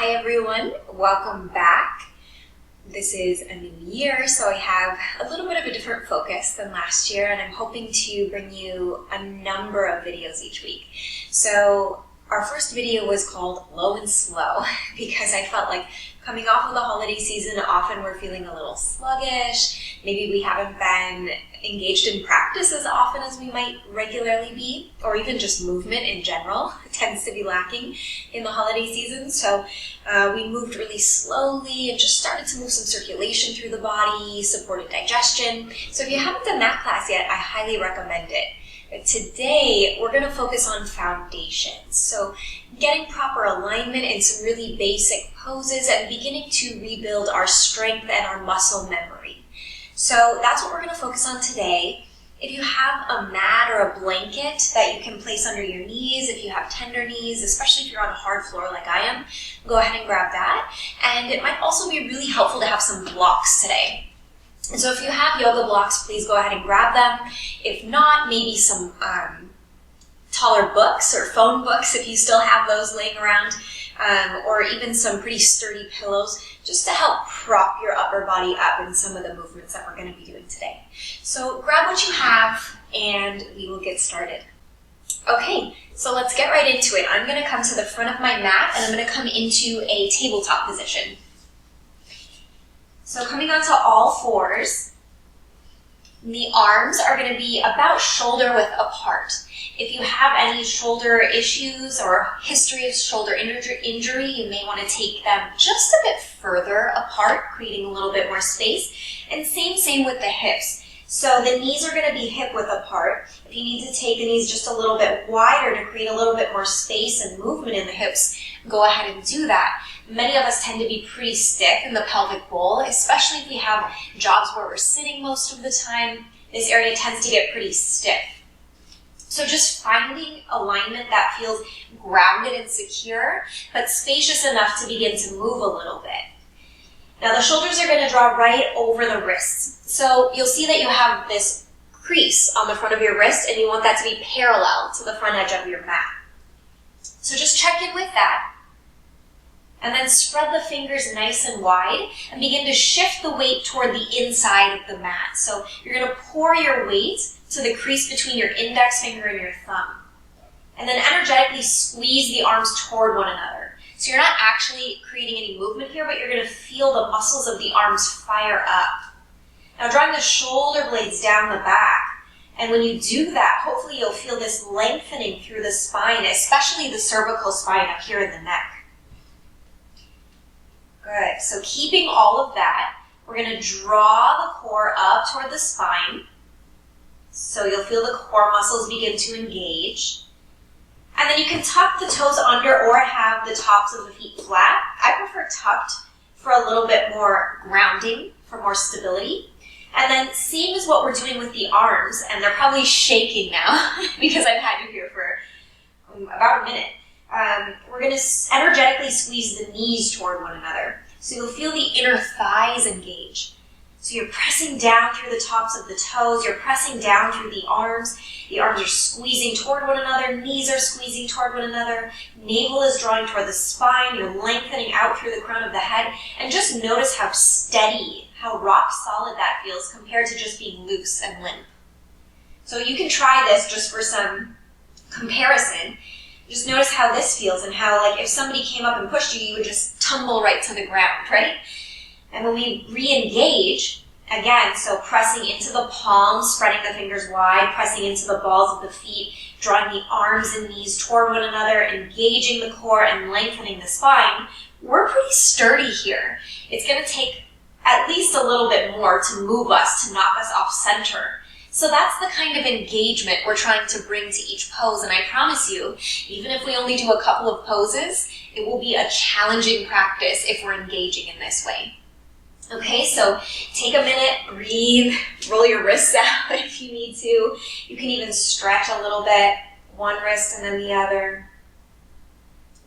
Hi everyone, welcome back. This is a new year, so I have a little bit of a different focus than last year, and I'm hoping to bring you a number of videos each week. So our first video was called Low and Slow because I felt like coming off of the holiday season, often we're feeling a little sluggish. Maybe we haven't been engaged in practice as often as we might regularly be, or even just movement in general tends to be lacking in the holiday season. So we moved really slowly and just started to move some circulation through the body, supported digestion. So if you haven't done that class yet, I highly recommend it. But today, we're going to focus on foundations. So getting proper alignment in some really basic poses and beginning to rebuild our strength and our muscle memory. So that's what we're going to focus on today. If you have a mat or a blanket that you can place under your knees, if you have tender knees, especially if you're on a hard floor like I am, go ahead and grab that. And it might also be really helpful to have some blocks today. And so if you have yoga blocks, please go ahead and grab them. If not, maybe some taller books or phone books if you still have those laying around, or even some pretty sturdy pillows just to help prop your upper body up in some of the movements that we're going to be doing today. So grab what you have and we will get started. Okay, so let's get right into it. I'm going to come to the front of my mat and I'm going to come into a tabletop position. So coming onto all fours, the arms are going to be about shoulder width apart. If you have any shoulder issues or history of shoulder injury, you may want to take them just a bit further apart, creating a little bit more space. And same with the hips. So the knees are going to be hip width apart. If you need to take the knees just a little bit wider to create a little bit more space and movement in the hips, go ahead and do that. Many of us tend to be pretty stiff in the pelvic bowl, especially if we have jobs where we're sitting most of the time. This area tends to get pretty stiff. So just finding alignment that feels grounded and secure, but spacious enough to begin to move a little bit. Now the shoulders are going to draw right over the wrists. So you'll see that you have this crease on the front of your wrist and you want that to be parallel to the front edge of your mat. So just check in with that. And then spread the fingers nice and wide and begin to shift the weight toward the inside of the mat. So you're going to pour your weight to the crease between your index finger and your thumb. And then energetically squeeze the arms toward one another. So you're not actually creating any movement here, but you're going to feel the muscles of the arms fire up. Now drawing the shoulder blades down the back. And when you do that, hopefully you'll feel this lengthening through the spine, especially the cervical spine up here in the neck. Good, so keeping all of that, we're going to draw the core up toward the spine. So you'll feel the core muscles begin to engage. And then you can tuck the toes under or have the tops of the feet flat. I prefer tucked for a little bit more grounding, for more stability. And then same as what we're doing with the arms, and they're probably shaking now because I've had you here for about a minute. We're going to energetically squeeze the knees toward one another. So you'll feel the inner thighs engage. So you're pressing down through the tops of the toes, you're pressing down through the arms are squeezing toward one another, knees are squeezing toward one another, navel is drawing toward the spine, you're lengthening out through the crown of the head, and just notice how steady, how rock solid that feels compared to just being loose and limp. So you can try this just for some comparison. Just notice how this feels and how, like, if somebody came up and pushed you, you would just tumble right to the ground, right? And when we re-engage, again, so pressing into the palms, spreading the fingers wide, pressing into the balls of the feet, drawing the arms and knees toward one another, engaging the core and lengthening the spine, we're pretty sturdy here. It's going to take at least a little bit more to move us, to knock us off center. So that's the kind of engagement we're trying to bring to each pose, and I promise you, even if we only do a couple of poses, it will be a challenging practice if we're engaging in this way. Okay, so take a minute, breathe, roll your wrists out if you need to. You can even stretch a little bit, one wrist and then the other.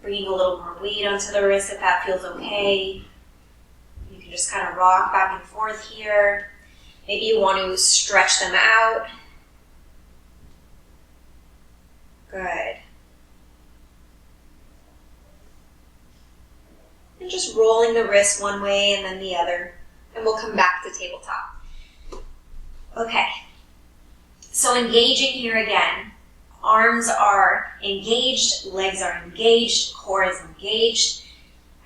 Bringing a little more weight onto the wrist if that feels okay. You can just kind of rock back and forth here. Maybe you want to stretch them out. Good. And just rolling the wrist one way and then the other. And we'll come back to tabletop. Okay. So engaging here again. Arms are engaged, legs are engaged, core is engaged.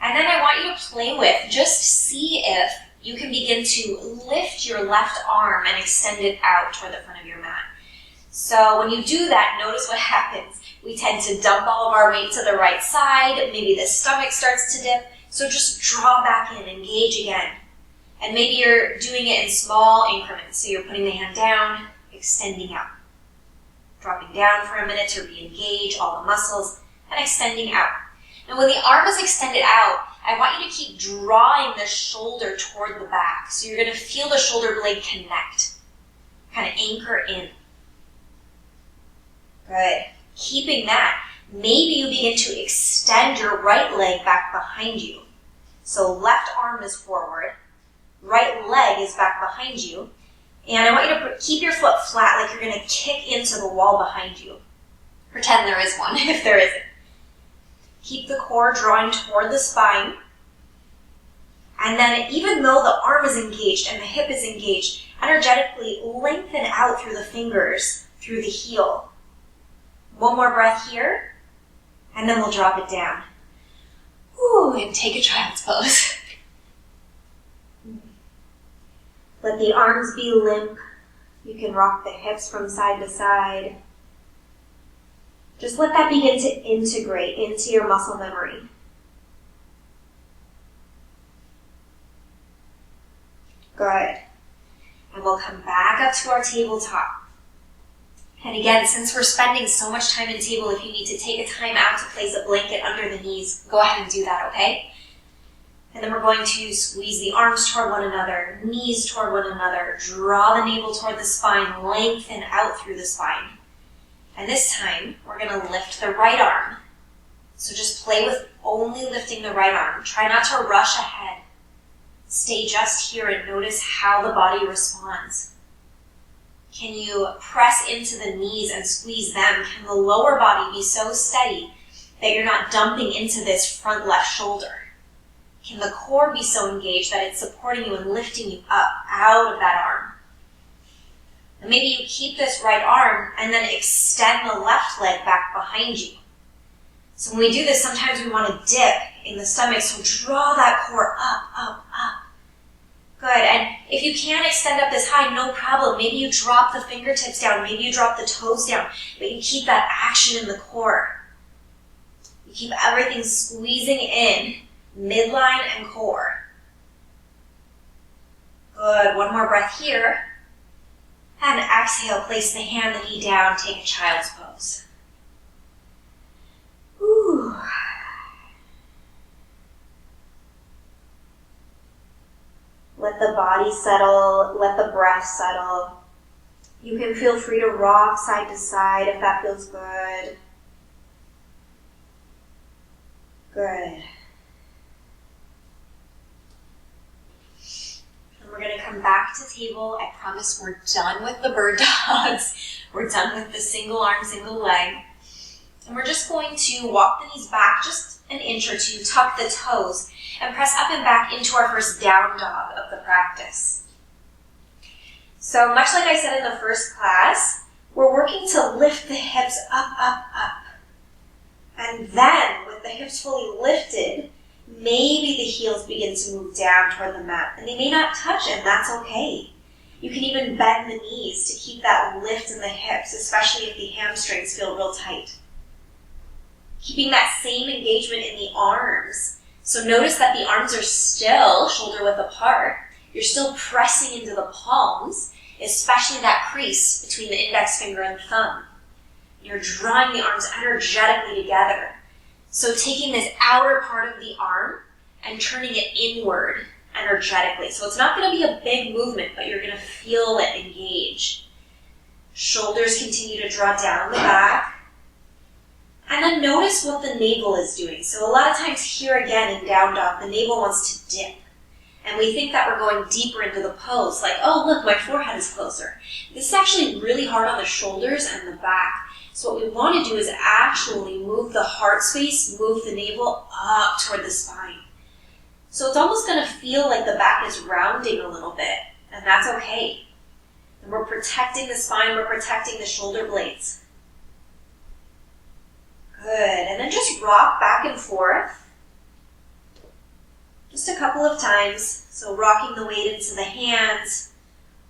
And then I want you to play with, just see if you can begin to lift your left arm and extend it out toward the front of your mat. So when you do that, notice what happens. We tend to dump all of our weight to the right side. Maybe the stomach starts to dip. So just draw back in, engage again. And maybe you're doing it in small increments. So you're putting the hand down, extending out. Dropping down for a minute to re-engage all the muscles, and extending out. Now when the arm is extended out, I want you to keep drawing the shoulder toward the back. So you're going to feel the shoulder blade connect. Kind of anchor in. Good. Keeping that, maybe you begin to extend your right leg back behind you. So left arm is forward, right leg is back behind you, and I want you to keep your foot flat like you're going to kick into the wall behind you. Pretend there is one, if there isn't. Keep the core drawing toward the spine, and then even though the arm is engaged and the hip is engaged, energetically lengthen out through the fingers, through the heel. One more breath here, and then we'll drop it down. Ooh, and take a child's pose. Let the arms be limp. You can rock the hips from side to side. Just let that begin to integrate into your muscle memory. Good. And we'll come back up to our tabletop. And again, since we're spending so much time in table, if you need to take a time out to place a blanket under the knees, go ahead and do that, okay? And then we're going to squeeze the arms toward one another, knees toward one another, draw the navel toward the spine, lengthen out through the spine. And this time, we're going to lift the right arm. So just play with only lifting the right arm. Try not to rush ahead. Stay just here and notice how the body responds. Can you press into the knees and squeeze them? Can the lower body be so steady that you're not dumping into this front left shoulder? Can the core be so engaged that it's supporting you and lifting you up out of that arm? And maybe you keep this right arm and then extend the left leg back behind you. So when we do this, sometimes we want to dip in the stomach, so draw that core up, up, up. Good, and if you can't extend up this high, no problem. Maybe you drop the fingertips down, maybe you drop the toes down, but you keep that action in the core. You keep everything squeezing in, midline and core. Good, one more breath here. And exhale, place the hand and knee down, take a child's pose. Ooh. Let the body settle, let the breath settle. You can feel free to rock side to side if that feels good. Good. And we're going to come back to table. I promise we're done with the bird dogs. We're done with the single arm, single leg. And we're just going to walk the knees back just an inch or two, tuck the toes, and press up and back into our first down dog of the practice. So much like I said in the first class, we're working to lift the hips up, up, up. And then, with the hips fully lifted, maybe the heels begin to move down toward the mat. And they may not touch, and that's okay. You can even bend the knees to keep that lift in the hips, especially if the hamstrings feel real tight. Keeping that same engagement in the arms. So notice that the arms are still shoulder width apart. You're still pressing into the palms, especially that crease between the index finger and the thumb. You're drawing the arms energetically together. So taking this outer part of the arm and turning it inward energetically. So it's not going to be a big movement, but you're going to feel it engage. Shoulders continue to draw down the back. And then notice what the navel is doing. So a lot of times here again in down dog, the navel wants to dip. And we think that we're going deeper into the pose, like, oh look, my forehead is closer. This is actually really hard on the shoulders and the back. So what we want to do is actually move the heart space, move the navel up toward the spine. So it's almost going to feel like the back is rounding a little bit, and that's okay. And we're protecting the spine, we're protecting the shoulder blades. Good, and then just rock back and forth. Just a couple of times. So rocking the weight into the hands,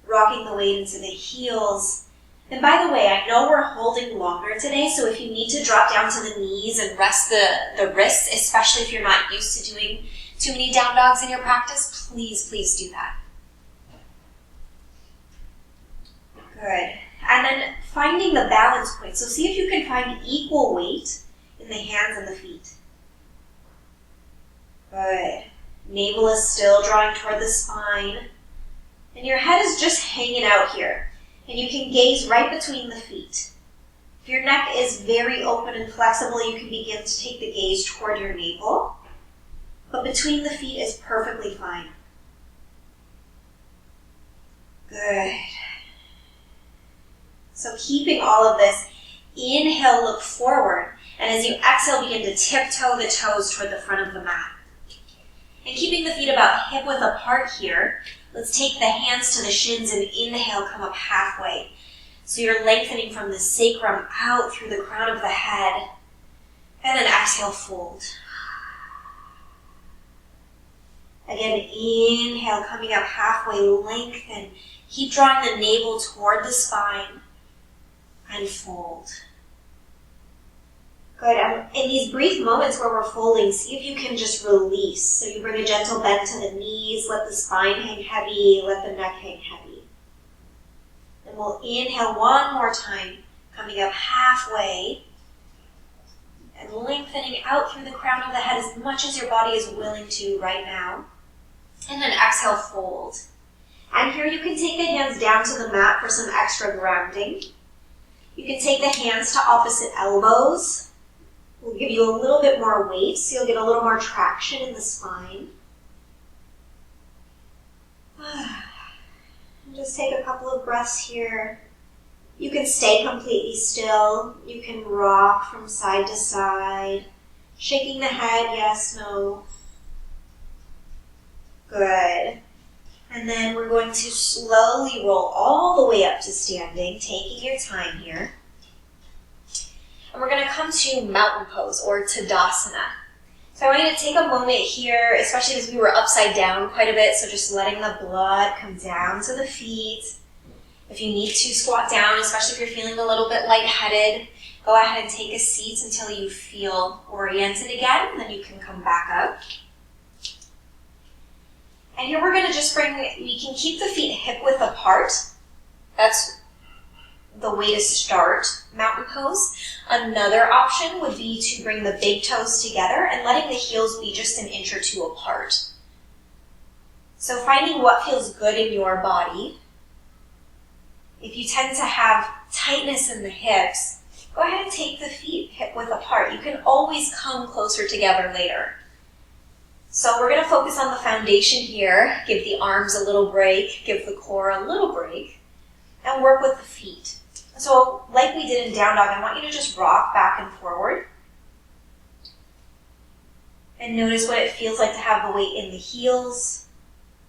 rocking the weight into the heels. And by the way, I know we're holding longer today, so if you need to drop down to the knees and rest the wrists, especially if you're not used to doing too many down dogs in your practice, please do that. Good. And then finding the balance point. So see if you can find equal weight in the hands and the feet. Good. Navel is still drawing toward the spine. And your head is just hanging out here. And you can gaze right between the feet. If your neck is very open and flexible, you can begin to take the gaze toward your navel. But between the feet is perfectly fine. Good. So keeping all of this, inhale, look forward. And as you exhale, begin to tiptoe the toes toward the front of the mat. And keeping the feet about hip-width apart here, let's take the hands to the shins and inhale, come up halfway. So you're lengthening from the sacrum out through the crown of the head. And then exhale, fold. Again, inhale, coming up halfway, lengthen. Keep drawing the navel toward the spine. And fold. Good. In these brief moments where we're folding, see if you can just release. So you bring a gentle bend to the knees, let the spine hang heavy, let the neck hang heavy. And we'll inhale one more time, coming up halfway, and lengthening out through the crown of the head as much as your body is willing to right now. And then exhale, fold. And here you can take the hands down to the mat for some extra grounding. You can take the hands to opposite elbows. We'll give you a little bit more weight, so you'll get a little more traction in the spine. And just take a couple of breaths here. You can stay completely still. You can rock from side to side. Shaking the head, yes, no. Good. And then we're going to slowly roll all the way up to standing, taking your time here. And we're going to come to mountain pose or Tadasana. So I want you to take a moment here, especially because we were upside down quite a bit, so just letting the blood come down to the feet. If you need to squat down, especially if you're feeling a little bit lightheaded, go ahead and take a seat until you feel oriented again, and then you can come back up. And here we're going to just we can keep the feet hip-width apart. That's the way to start mountain pose. Another option would be to bring the big toes together and letting the heels be just an inch or two apart. So finding what feels good in your body. If you tend to have tightness in the hips, go ahead and take the feet hip-width apart. You can always come closer together later. So we're going to focus on the foundation here, give the arms a little break, give the core a little break, and work with the feet. So like we did in down dog, I want you to just rock back and forward. And notice what it feels like to have the weight in the heels.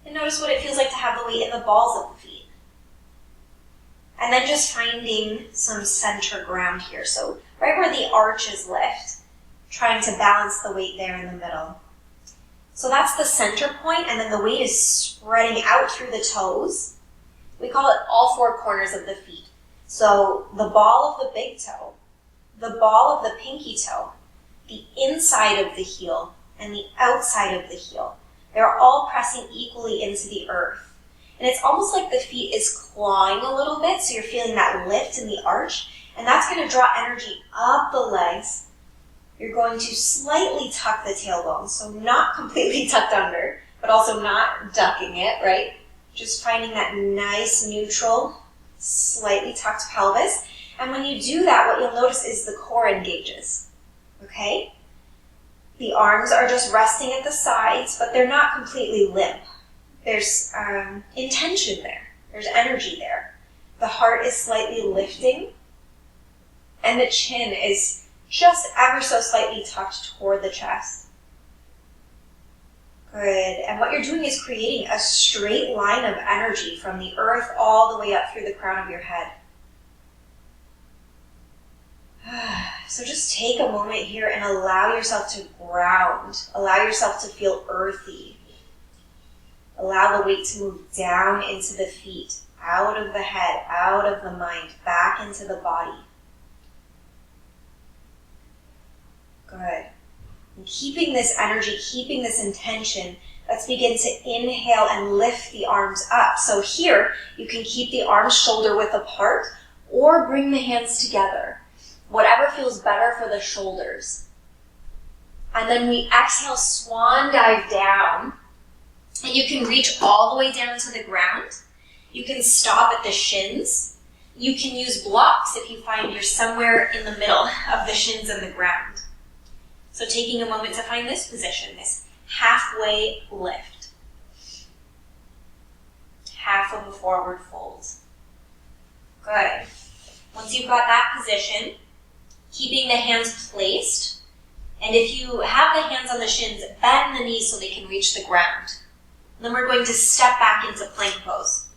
And notice what it feels like to have the weight in the balls of the feet. And then just finding some center ground here. So right where the arches lift, trying to balance the weight there in the middle. So that's the center point, and then the weight is spreading out through the toes. We call it all four corners of the feet. So the ball of the big toe, the ball of the pinky toe, the inside of the heel, and the outside of the heel. They're all pressing equally into the earth. And it's almost like the feet is clawing a little bit, so you're feeling that lift in the arch, and that's going to draw energy up the legs. You're going to slightly tuck the tailbone, so not completely tucked under, but also not ducking it, right? Just finding that nice, neutral, slightly tucked pelvis. And when you do that, what you'll notice is the core engages, okay? The arms are just resting at the sides, but they're not completely limp. There's intention there. There's energy there. The heart is slightly lifting, and the chin is just ever so slightly tucked toward the chest. Good. Good. And what you're doing is creating a straight line of energy from the earth all the way up through the crown of your head. So just take a moment here and allow yourself to ground. Allow yourself to feel earthy. Allow the weight to move down into the feet, out of the head, out of the mind, back into the body. Good. And keeping this energy, keeping this intention, let's begin to inhale and lift the arms up. So here, you can keep the arms shoulder width apart or bring the hands together. Whatever feels better for the shoulders. And then we exhale, swan dive down. And you can reach all the way down to the ground. You can stop at the shins. You can use blocks if you find you're somewhere in the middle of the shins and the ground. So taking a moment to find this position, this halfway lift. Half of a forward fold. Good. Once you've got that position, keeping the hands placed, and if you have the hands on the shins, bend the knees so they can reach the ground. And then we're going to step back into plank pose.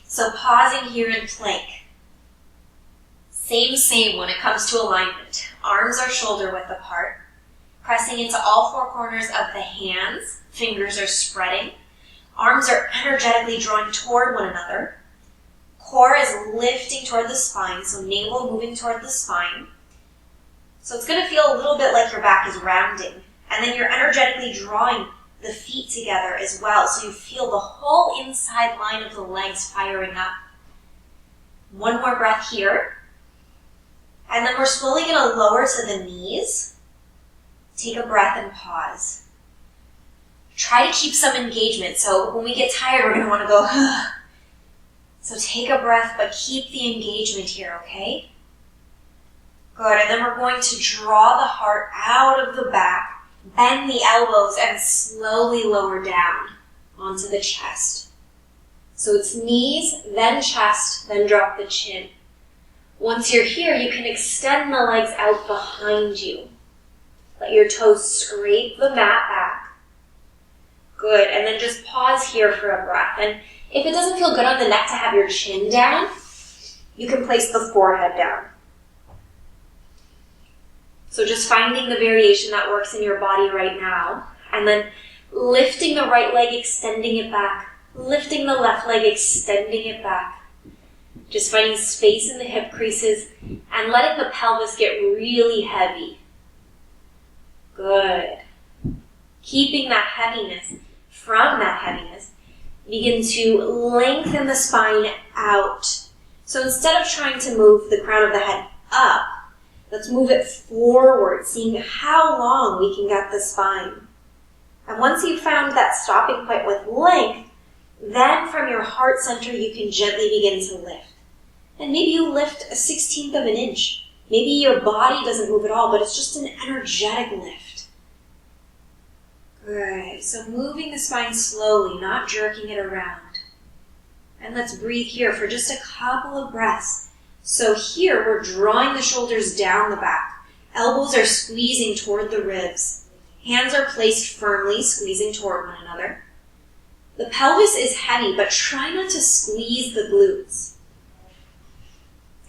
So pausing here in plank. Same when it comes to alignment. Arms are shoulder width apart. Pressing into all four corners of the hands. Fingers are spreading. Arms are energetically drawing toward one another. Core is lifting toward the spine, so navel moving toward the spine. So it's going to feel a little bit like your back is rounding. And then you're energetically drawing the feet together as well, so you feel the whole inside line of the legs firing up. One more breath here. And then we're slowly going to lower to the knees. Take a breath and pause. Try to keep some engagement. So when we get tired, we're going to want to go, So take a breath, but keep the engagement here, okay? Good, and then we're going to draw the heart out of the back, bend the elbows, and slowly lower down onto the chest. So it's knees, then chest, then drop the chin. Once you're here, you can extend the legs out behind you. Let your toes scrape the mat back. Good, and then just pause here for a breath. And if it doesn't feel good on the neck to have your chin down, you can place the forehead down. So just finding the variation that works in your body right now, and then lifting the right leg, extending it back. Lifting the left leg, extending it back. Just finding space in the hip creases and letting the pelvis get really heavy. Good. Keeping that heaviness. From that heaviness, begin to lengthen the spine out. So instead of trying to move the crown of the head up, let's move it forward, seeing how long we can get the spine. And once you've found that stopping point with length, then from your heart center, you can gently begin to lift. And maybe you lift a 1/16 of an inch. Maybe your body doesn't move at all, but it's just an energetic lift. Good. So moving the spine slowly, not jerking it around. And let's breathe here for just a couple of breaths. So here, we're drawing the shoulders down the back. Elbows are squeezing toward the ribs. Hands are placed firmly, squeezing toward one another. The pelvis is heavy, but try not to squeeze the glutes.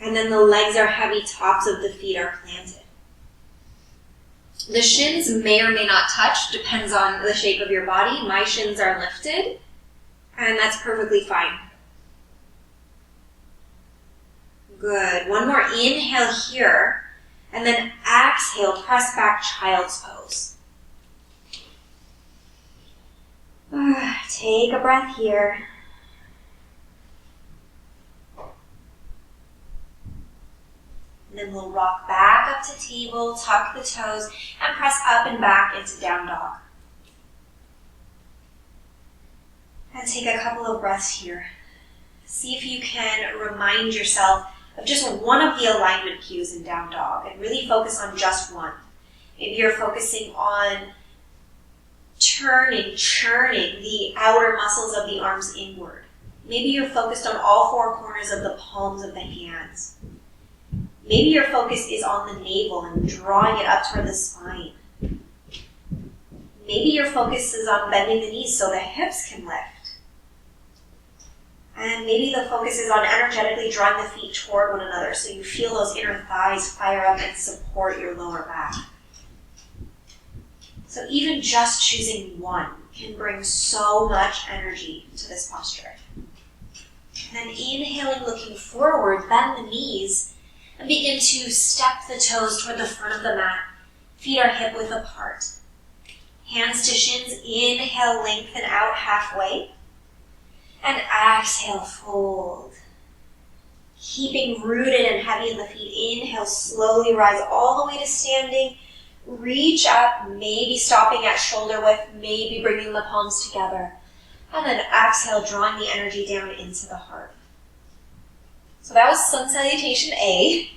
And then the legs are heavy, tops of the feet are planted. The shins may or may not touch, depends on the shape of your body. My shins are lifted, and that's perfectly fine. Good. One more inhale here, and then exhale, press back, child's pose. Take a breath here. And then we'll rock back up to table, tuck the toes, and press up and back into down dog. And take a couple of breaths here. See if you can remind yourself of just one of the alignment cues in down dog and really focus on just one. Maybe you're focusing on turning, churning the outer muscles of the arms inward. Maybe you're focused on all four corners of the palms of the hands. Maybe your focus is on the navel and drawing it up toward the spine. Maybe your focus is on bending the knees so the hips can lift. And maybe the focus is on energetically drawing the feet toward one another so you feel those inner thighs fire up and support your lower back. So even just choosing one can bring so much energy to this posture. And then inhaling, looking forward, bend the knees and begin to step the toes toward the front of the mat. Feet are hip width apart. Hands to shins. Inhale, lengthen out halfway. And exhale, fold. Keeping rooted and heavy in the feet. Inhale, slowly rise all the way to standing. Reach up, maybe stopping at shoulder width, maybe bringing the palms together. And then exhale, drawing the energy down into the heart. So that was Sun Salutation A.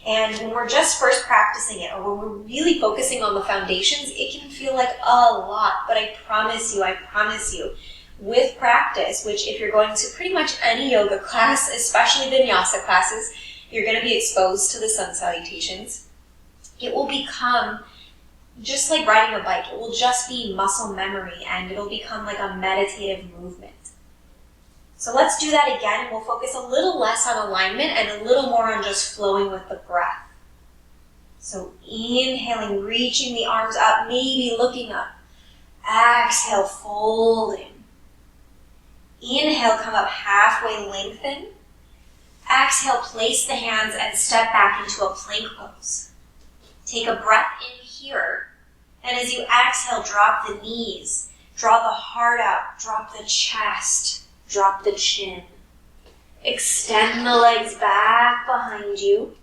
And when we're just first practicing it, or when we're really focusing on the foundations, it can feel like a lot. But I promise you, with practice, which if you're going to pretty much any yoga class, especially vinyasa classes, you're going to be exposed to the Sun Salutations. It will become just like riding a bike. It will just be muscle memory, and it'll become like a meditative movement. So let's do that again, and we'll focus a little less on alignment and a little more on just flowing with the breath. So inhaling, reaching the arms up, maybe looking up. Exhale, folding. Inhale, come up halfway, lengthen. Exhale, place the hands and step back into a plank pose. Take a breath in here, and as you exhale, drop the knees, draw the heart out, drop the chest, drop the chin. Extend the legs back behind you,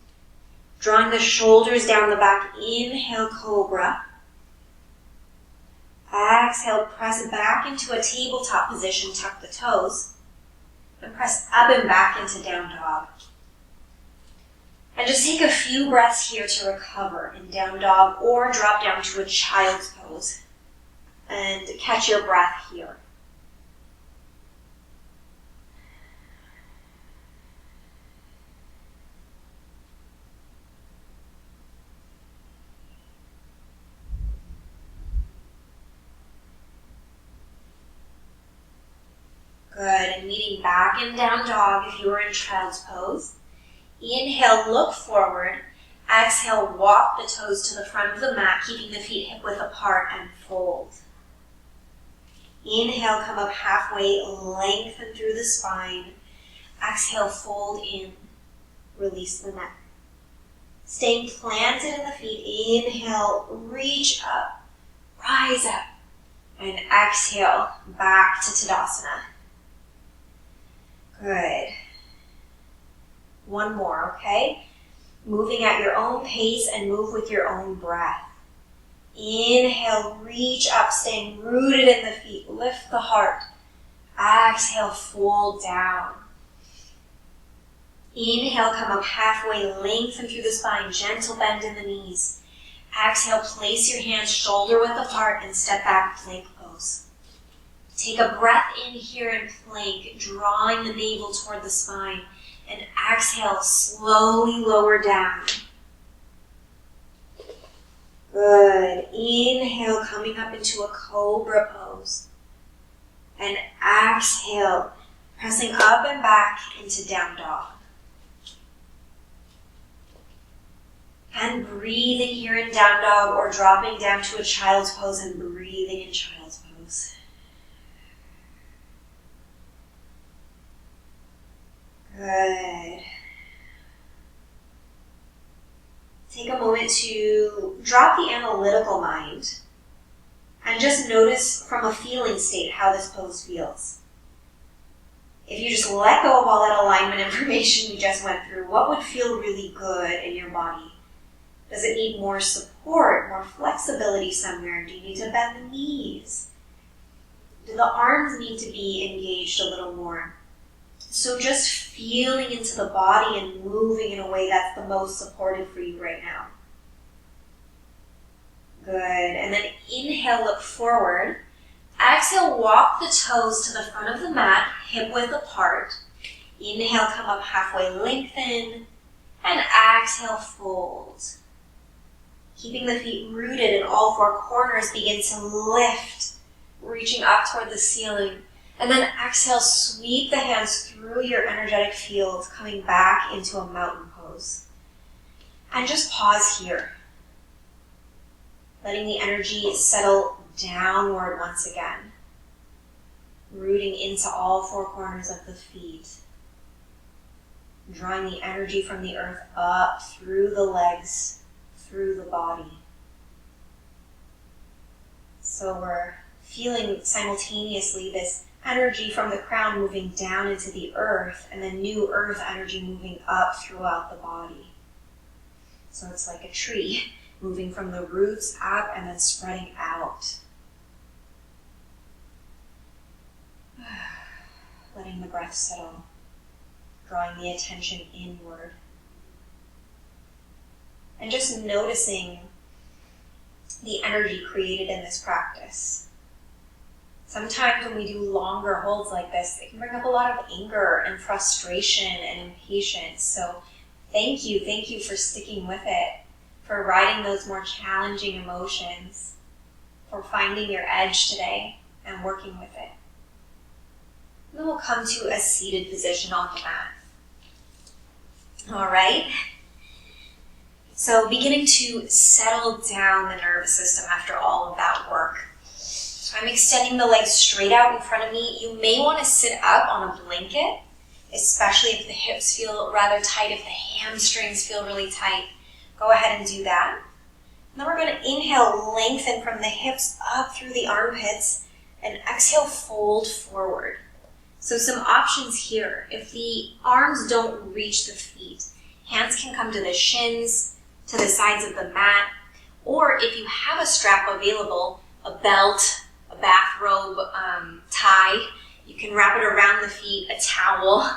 drawing the shoulders down the back. Inhale, cobra. Exhale, press back into a tabletop position, tuck the toes, and press up and back into down dog. And just take a few breaths here to recover in down dog, or drop down to a child's pose and catch your breath here. Good, and meeting back in down dog if you were in child's pose. Inhale, look forward. Exhale, walk the toes to the front of the mat, keeping the feet hip width apart, and fold. Inhale, come up halfway, lengthen through the spine. Exhale, fold in, release the neck. Staying planted in the feet, inhale, reach up, rise up, and exhale, back to Tadasana. Good. One more, okay? Moving at your own pace and move with your own breath. Inhale, reach up, staying rooted in the feet. Lift the heart. Exhale, fold down. Inhale, come up halfway, lengthen through the spine, gentle bend in the knees. Exhale, place your hands shoulder width apart and step back, plank pose. Take a breath in here in plank, drawing the navel toward the spine. And exhale, slowly lower down. Good. Inhale, coming up into a cobra pose. And exhale, pressing up and back into down dog. And breathing here in down dog, or dropping down to a child's pose and breathing in child's pose. Good. Take a moment to drop the analytical mind and just notice from a feeling state how this pose feels. If you just let go of all that alignment information we just went through, what would feel really good in your body? Does it need more support, more flexibility somewhere? Do you need to bend the knees? Do the arms need to be engaged a little more? So just feeling into the body and moving in a way that's the most supportive for you right now. Good. And then inhale, look forward. Exhale, walk the toes to the front of the mat, hip width apart. Inhale, come up halfway, lengthen. And exhale, fold. Keeping the feet rooted in all four corners, begin to lift, reaching up toward the ceiling. And then exhale, sweep the hands through your energetic field, coming back into a mountain pose. And just pause here, letting the energy settle downward once again, rooting into all four corners of the feet, drawing the energy from the earth up through the legs, through the body. So we're feeling simultaneously this energy from the crown moving down into the earth, and then new earth energy moving up throughout the body. So it's like a tree moving from the roots up and then spreading out. Letting the breath settle, drawing the attention inward. And just noticing the energy created in this practice. Sometimes when we do longer holds like this, it can bring up a lot of anger and frustration and impatience. So thank you for sticking with it, for riding those more challenging emotions, for finding your edge today and working with it. And then we'll come to a seated position on the mat. All right. So beginning to settle down the nervous system after all of that work. So I'm extending the legs straight out in front of me. You may want to sit up on a blanket, especially if the hips feel rather tight, if the hamstrings feel really tight. Go ahead and do that. And then we're going to inhale, lengthen from the hips up through the armpits, and exhale, fold forward. So some options here. If the arms don't reach the feet, hands can come to the shins, to the sides of the mat, or if you have a strap available, a belt, a bathrobe, tie, you can wrap it around the feet, a towel,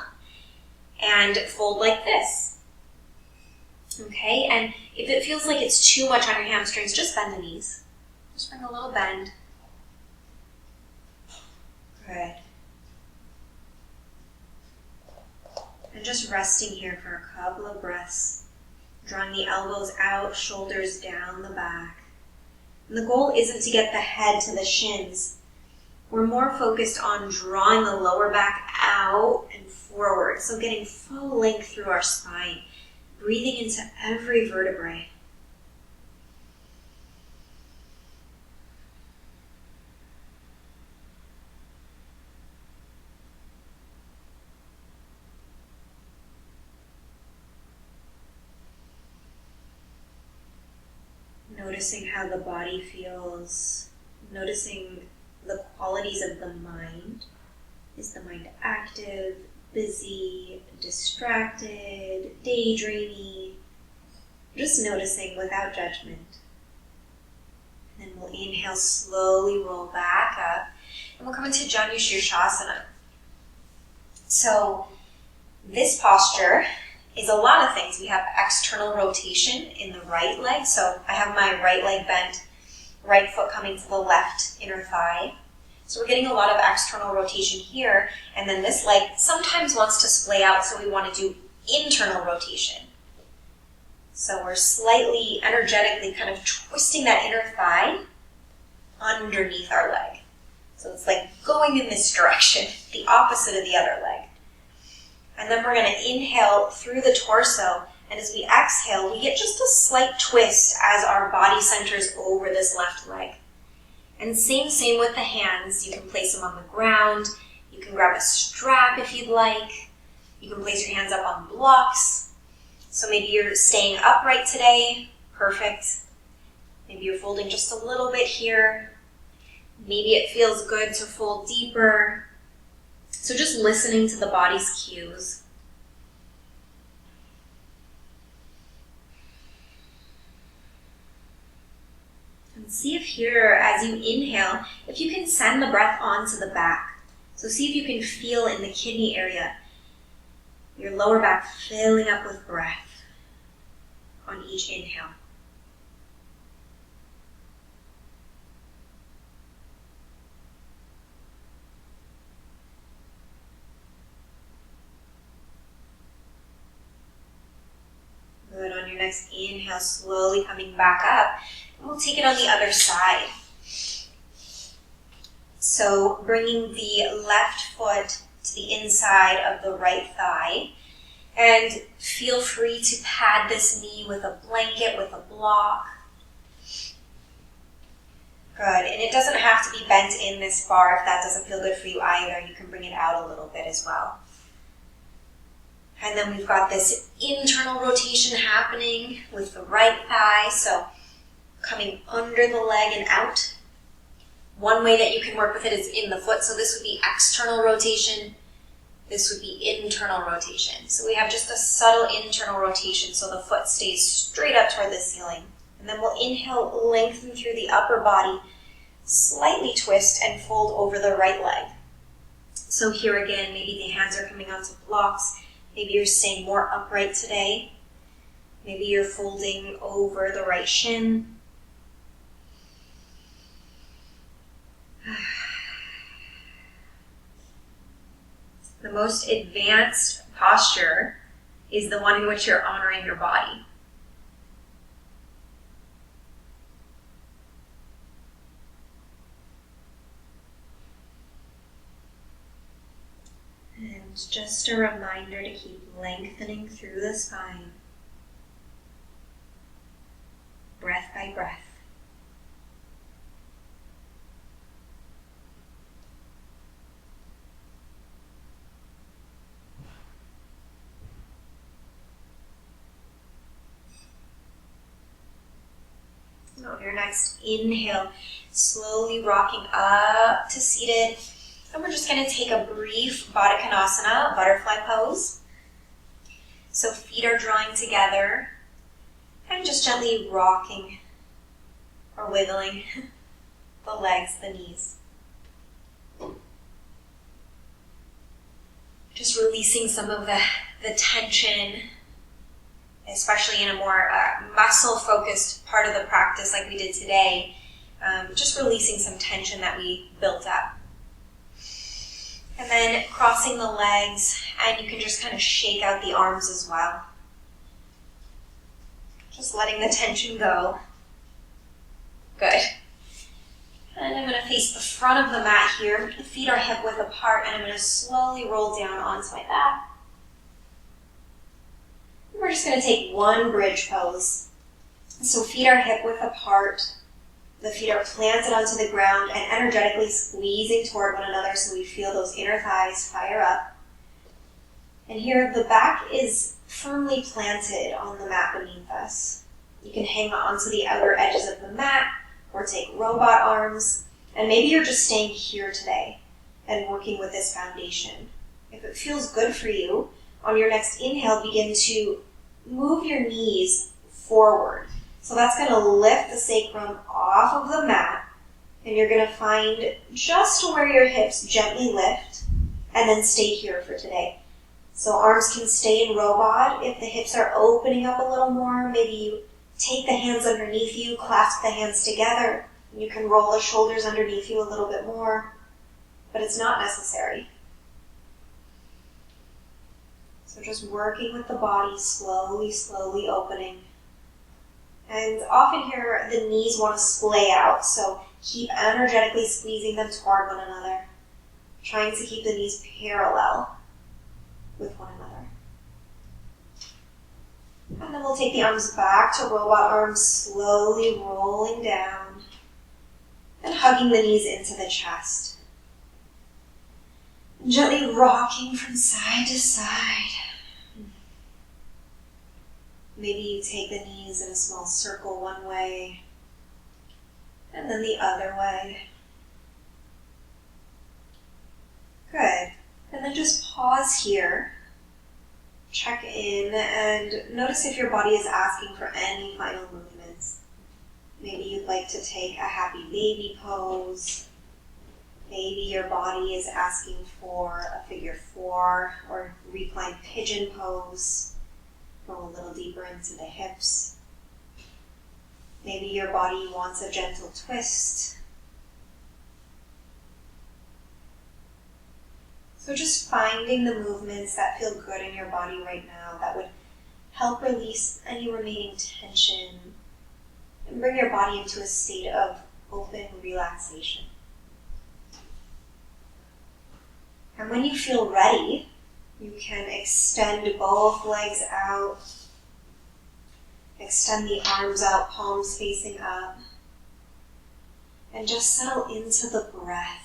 and fold like this. Okay, and if it feels like it's too much on your hamstrings, just bend the knees. Just bring a little bend. Good. And just resting here for a couple of breaths. Drawing the elbows out, shoulders down the back. And the goal isn't to get the head to the shins. We're more focused on drawing the lower back out and forward. So getting full length through our spine. Breathing into every vertebrae. Noticing how the body feels, noticing the qualities of the mind. Is the mind active, busy, distracted, daydreamy? Just noticing without judgment. And then we'll inhale, slowly roll back up, and we'll come into Janu Shirshasana. So this posture is a lot of things. We have external rotation in the right leg. So I have my right leg bent, right foot coming to the left inner thigh. So we're getting a lot of external rotation here. And then this leg sometimes wants to splay out, so we want to do internal rotation. So we're slightly energetically kind of twisting that inner thigh underneath our leg. So it's like going in this direction, the opposite of the other leg. And then we're going to inhale through the torso, and as we exhale, we get just a slight twist as our body centers over this left leg. And same with the hands. You can place them on the ground. You can grab a strap if you'd like. You can place your hands up on blocks. So maybe you're staying upright today. Perfect. Maybe you're folding just a little bit here. Maybe it feels good to fold deeper. So just listening to the body's cues. And see if here, as you inhale, if you can send the breath onto the back. So see if you can feel in the kidney area, your lower back filling up with breath on each inhale. Good. On your next inhale, slowly coming back up. And we'll take it on the other side. So bringing the left foot to the inside of the right thigh. And feel free to pad this knee with a blanket, with a block. Good, and it doesn't have to be bent in this far if that doesn't feel good for you either. You can bring it out a little bit as well. And then we've got this internal rotation happening with the right thigh, so coming under the leg and out. One way that you can work with it is in the foot, so this would be external rotation. This would be internal rotation. So we have just a subtle internal rotation so the foot stays straight up toward the ceiling. And then we'll inhale, lengthen through the upper body, slightly twist and fold over the right leg. So here again, maybe the hands are coming onto blocks. Maybe you're staying more upright today. Maybe you're folding over the right shin. The most advanced posture is the one in which you're honoring your body. And just a reminder to keep lengthening through the spine, breath by breath. On your next inhale, slowly rocking up to seated. And we're just going to take a brief Baddha Konasana, butterfly pose. So feet are drawing together and just gently rocking or wiggling the legs, the knees. Just releasing some of the tension, especially in a more muscle-focused part of the practice like we did today, just releasing some tension that we built up. And then crossing the legs, and you can just kind of shake out the arms as well. Just letting the tension go. Good. And I'm going to face the front of the mat here. The feet are hip-width apart, and I'm going to slowly roll down onto my back. We're just going to take one bridge pose. So feet are hip-width apart. The feet are planted onto the ground and energetically squeezing toward one another so we feel those inner thighs fire up. And here the back is firmly planted on the mat beneath us. You can hang onto the outer edges of the mat or take robot arms. And maybe you're just staying here today and working with this foundation. If it feels good for you, on your next inhale, begin to move your knees forward. So that's going to lift the sacrum off of the mat, and you're going to find just where your hips gently lift, and then stay here for today. So arms can stay in robot. If the hips are opening up a little more, maybe you take the hands underneath you, clasp the hands together, and you can roll the shoulders underneath you a little bit more, but it's not necessary. So just working with the body, slowly, slowly opening. And often here, the knees want to splay out, so keep energetically squeezing them toward one another, trying to keep the knees parallel with one another. And then we'll take the arms back to robot arms, slowly rolling down and hugging the knees into the chest. And gently rocking from side to side. Maybe you take the knees in a small circle one way, and then the other way. Good. And then just pause here, check in, and notice if your body is asking for any final movements. Maybe you'd like to take a happy baby pose. Maybe your body is asking for a figure 4 or reclined pigeon pose. Go a little deeper into the hips. Maybe your body wants a gentle twist. So just finding the movements that feel good in your body right now that would help release any remaining tension and bring your body into a state of open relaxation. And when you feel ready, you can extend both legs out, extend the arms out, palms facing up, and just settle into the breath.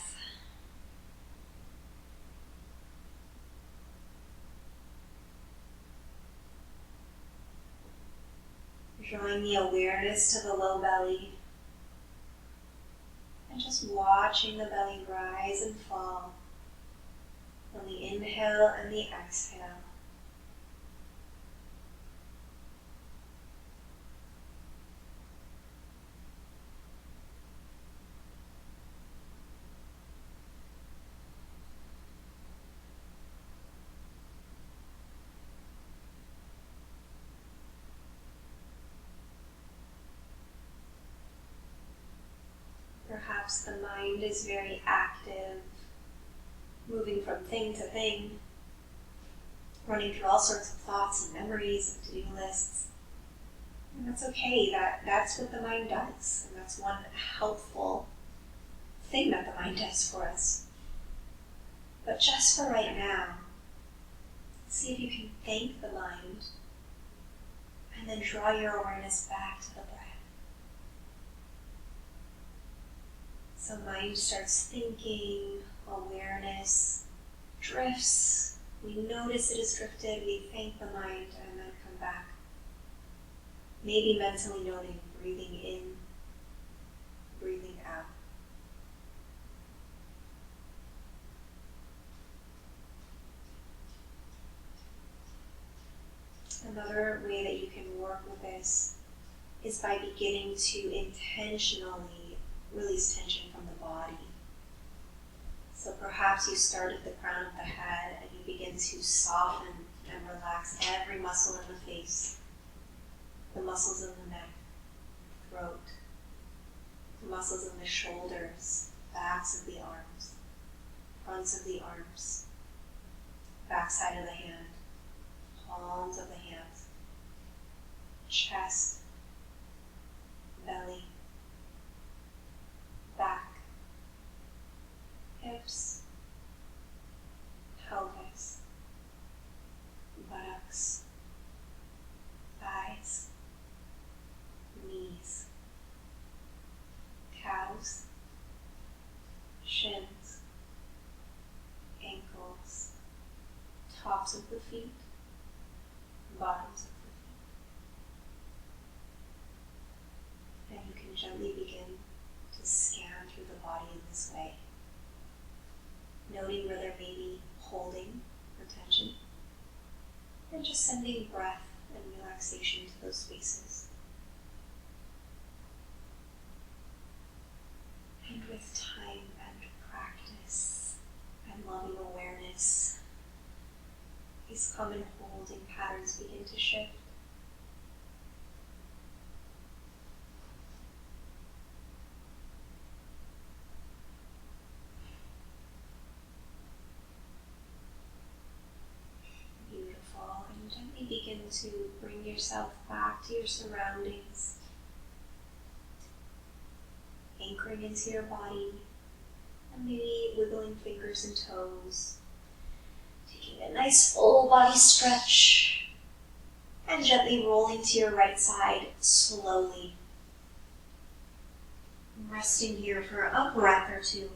Drawing the awareness to the low belly, and just watching the belly rise and fall on the inhale and the exhale. Perhaps the mind is very active, moving from thing to thing, running through all sorts of thoughts and memories and to-do lists. And that's okay, that's what the mind does, and that's one helpful thing that the mind does for us. But just for right now, see if you can thank the mind, and then draw your awareness back to the breath. So mind starts thinking, awareness drifts. We notice it is drifted, we thank the mind, and then come back. Maybe mentally noting, breathing in, breathing out. Another way that you can work with this is by beginning to intentionally release tension from the body. So perhaps you start at the crown of the head and you begin to soften and relax every muscle in the face, the muscles in the neck, throat, the muscles in the shoulders, backs of the arms, fronts of the arms, backside of the hand, palms of the hands, chest, belly, back, hips, pelvis, buttocks, thighs, knees, calves, shins, ankles, tops of the feet, bottoms of the feet. And you can gently begin to scan through the body in this way, noting where there may be holding or tension, and just sending breath and relaxation to those spaces. And with time and practice and loving awareness, these common holding patterns begin to shift. Beautiful. And gently begin to bring yourself back to your surroundings, anchoring into your body, and maybe wiggling fingers and toes, taking a nice full body stretch, and gently rolling to your right side slowly. Resting here for a breath or two.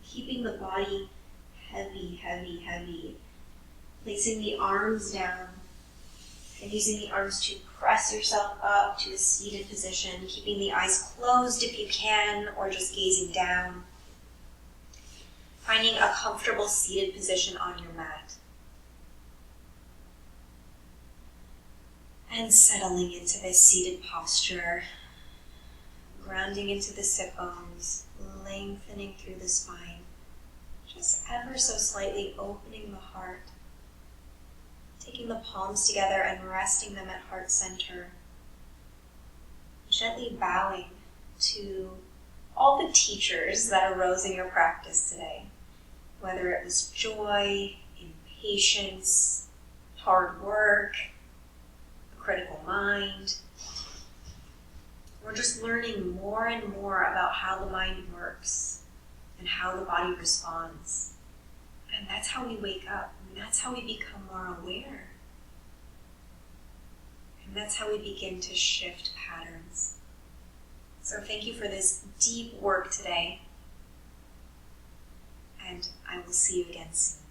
Keeping the body heavy, heavy, heavy. Placing the arms down and using the arms to press yourself up to a seated position, keeping the eyes closed if you can, or just gazing down. Finding a comfortable seated position on your mat. And settling into this seated posture, grounding into the sit bones, lengthening through the spine, just ever so slightly opening the heart, taking the palms together and resting them at heart center, gently bowing to all the teachers that arose in your practice today, whether it was joy, impatience, hard work, a critical mind. We're just learning more and more about how the mind works and how the body responds. And that's how we wake up, and that's how we become more aware. And that's how we begin to shift patterns. So thank you for this deep work today, and I will see you again soon.